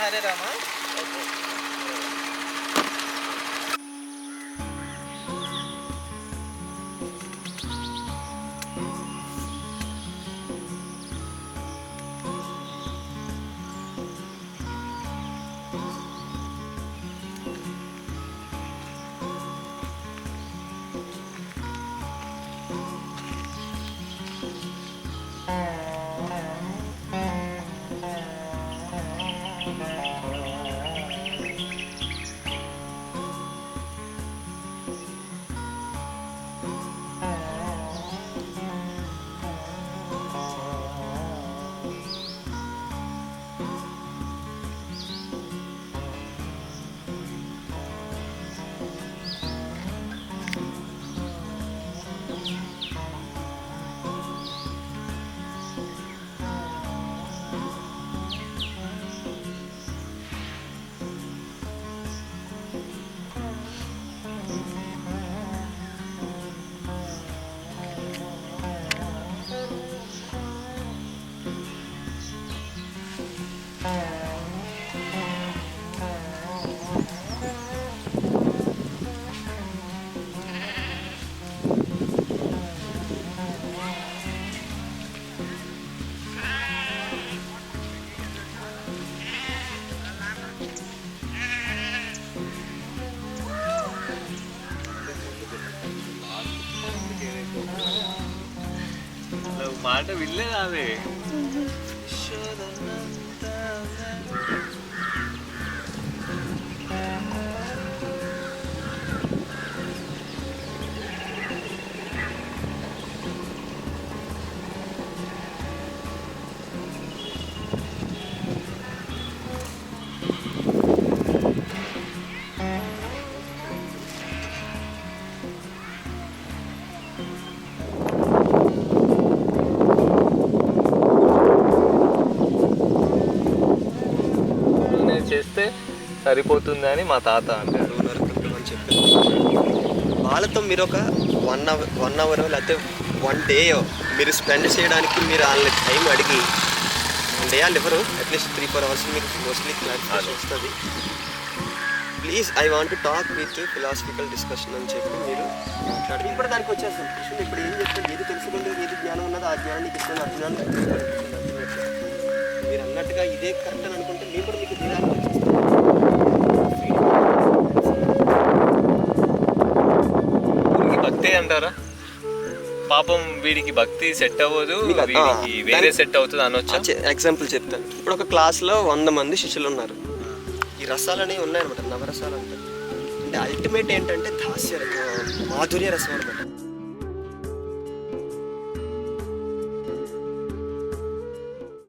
హరే రామ. మాట వినలేదు అదే. చేస్తే సరిపోతుందని మా తాత అంటాడు. అని చెప్పి వాళ్ళతో మీరు ఒక 1 అవర్ లేకపోతే 1 డే మీరు స్పెండ్ చేయడానికి మీరు వాళ్ళని టైం అడిగి 1 డే వాళ్ళు ఎవరు అట్లీస్ట్ 3-4 అవర్స్ మీకు మోస్ట్లీ క్లారిఫికేషన్ వస్తుంది. Please I want to talk with philosophical discussion అని చెప్పి మీరు మాట్లాడి ఇప్పుడు దానికి వచ్చేస్తాం. కృష్ణుడు ఇప్పుడు ఏం చెప్తారు, ఏది తెలుసుకుంటే ఏది జ్ఞానం ఉన్నదో ఆ జ్ఞానానికి ఇస్తాను, అజ్ఞానం మీరు అన్నట్టుగా ఇదే కరెక్ట్ అని అనుకుంటే మేము కూడా మీకు తీరాలి వచ్చేస్తాం. భక్తి అంటారా? పాపం వీడికి భక్తి సెట్ అవ్వదు, వేరే సెట్ అవుతుంది అనొచ్చా? ఎగ్జాంపుల్ చెప్తాను. ఇప్పుడు ఒక క్లాస్లో 100 మంది శిష్యులు ఉన్నారు. ఈ రసాలు అనేవి ఉన్నాయన్నమాట, నవరసాలు అంటారు. అంటే అల్టిమేట్ ఏంటంటే మాధుర్య రసం అనమాట.